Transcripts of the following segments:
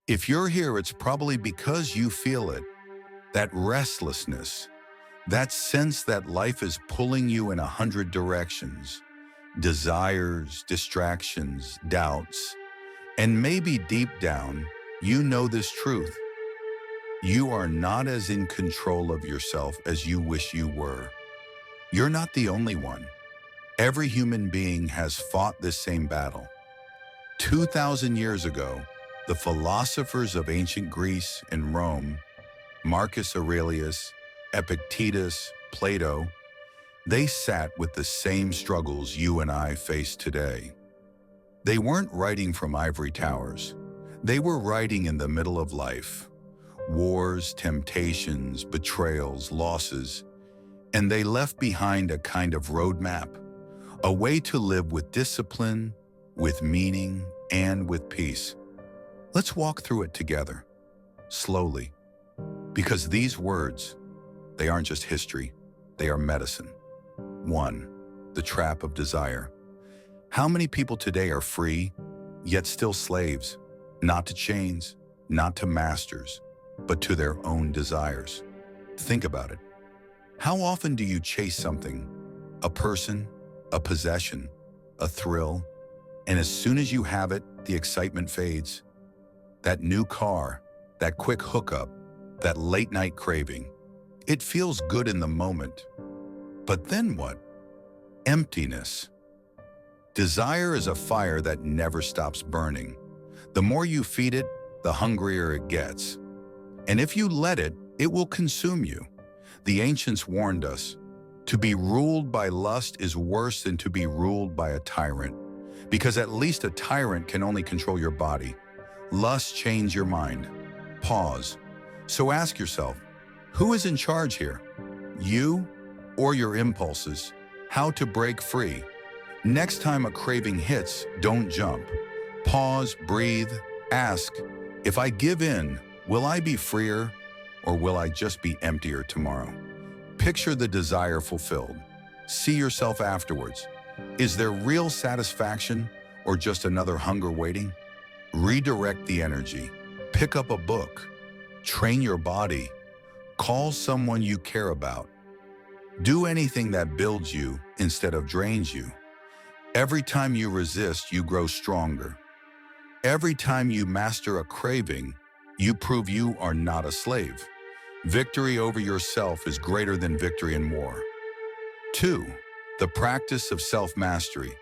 If you're here, it's probably because you feel it, that restlessness, that sense that life is pulling you in 100 directions, desires, distractions, doubts, and maybe deep down, you know this truth. You are not as in control of yourself as you wish you were. You're not the only one. Every human being has fought this same battle. 2,000 years ago, the philosophers of ancient Greece and Rome, Marcus Aurelius, Epictetus, Plato, they sat with the same struggles you and I face today. They weren't writing from ivory towers. They were writing in the middle of life. Wars, temptations, betrayals, losses, and they left behind a kind of roadmap, a way to live with discipline, with meaning, and with peace. Let's walk through it together, slowly, because these words, they aren't just history, they are medicine. 1. The trap of desire. How many people today are free, yet still slaves, not to chains, not to masters, but to their own desires? Think about it. How often do you chase something, a person, a possession, a thrill, and as soon as you have it, the excitement fades? That new car, that quick hookup, that late night craving. It feels good in the moment. But then what? Emptiness. Desire is a fire that never stops burning. The more you feed it, the hungrier it gets. And if you let it, it will consume you. The ancients warned us, to be ruled by lust is worse than to be ruled by a tyrant, because at least a tyrant can only control your body. Lust chains your mind. Pause. So ask yourself, who is in charge here? You or your impulses? How to break free? Next time a craving hits, don't jump. Pause, breathe, ask, if I give in, will I be freer or will I just be emptier tomorrow? Picture the desire fulfilled. See yourself afterwards. Is there real satisfaction or just another hunger waiting? Redirect the energy. Pick up a book. Train your body. Call someone you care about. Do anything that builds you instead of drains you. Every time you resist, you grow stronger. Every time you master a craving, you prove you are not a slave. Victory over yourself is greater than victory in war. 2. The practice of self-mastery.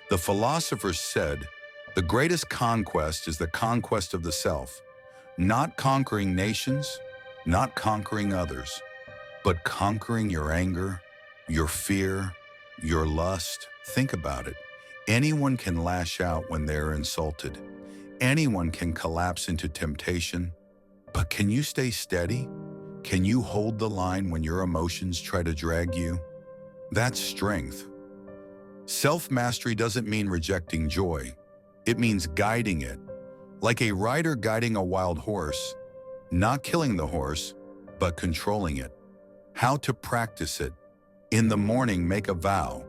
The philosophers said, the greatest conquest is the conquest of the self, not conquering nations, not conquering others, but conquering your anger, your fear, your lust. Think about it. Anyone can lash out when they're insulted. Anyone can collapse into temptation. But can you stay steady? Can you hold the line when your emotions try to drag you? That's strength. Self-mastery doesn't mean rejecting joy. It means guiding it, like a rider guiding a wild horse, not killing the horse, but controlling it. How to practice it? In the morning, make a vow.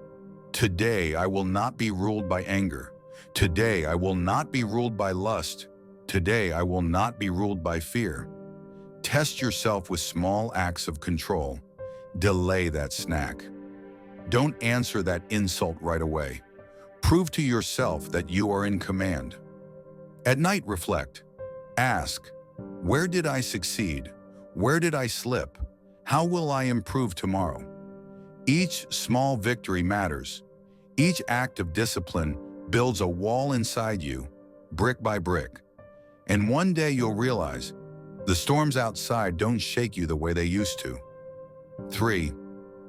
Today, I will not be ruled by anger. Today, I will not be ruled by lust. Today, I will not be ruled by fear. Test yourself with small acts of control. Delay that snack. Don't answer that insult right away. Prove to yourself that you are in command. At night, reflect. Ask, where did I succeed? Where did I slip? How will I improve tomorrow? Each small victory matters. Each act of discipline builds a wall inside you, brick by brick. And one day you'll realize the storms outside don't shake you the way they used to. 3.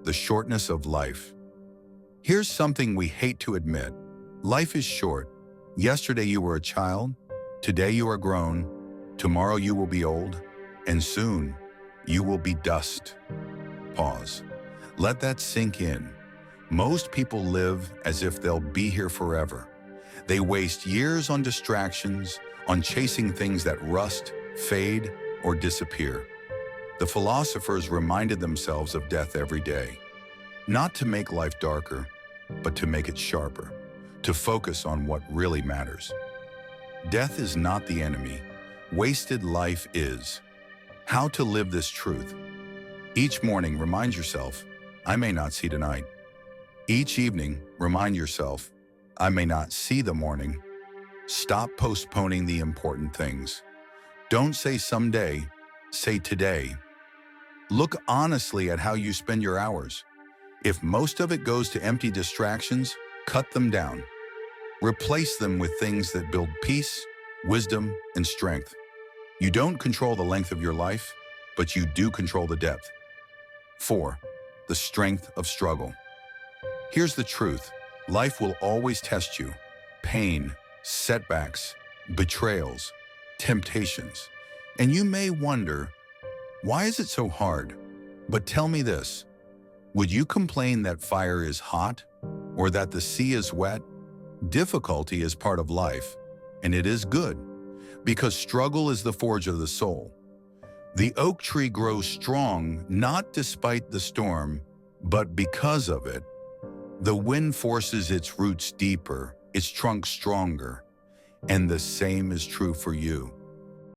The shortness of life. Here's something we hate to admit. Life is short. Yesterday you were a child, today you are grown, tomorrow you will be old, and soon you will be dust. Pause. Let that sink in. Most people live as if they'll be here forever. They waste years on distractions, on chasing things that rust, fade, or disappear. The philosophers reminded themselves of death every day, not to make life darker, but to make it sharper, to focus on what really matters. Death is not the enemy. wasted life is. How to live this truth. Each morning, remind yourself, I may not see tonight. Each evening, remind yourself, I may not see the morning. Stop postponing the important things. Don't say someday, say today. Look honestly at how you spend your hours. If most of it goes to empty distractions, cut them down. Replace them with things that build peace, wisdom, and strength. You don't control the length of your life, but you do control the depth. 4. The strength of struggle. Here's the truth. Life will always test you. Pain, setbacks, betrayals, temptations. And you may wonder, why is it so hard? But tell me this, would you complain that fire is hot or that the sea is wet? Difficulty is part of life, and it is good, because struggle is the forge of the soul. The oak tree grows strong not despite the storm, but because of it. The wind forces its roots deeper, its trunk stronger, and the same is true for you.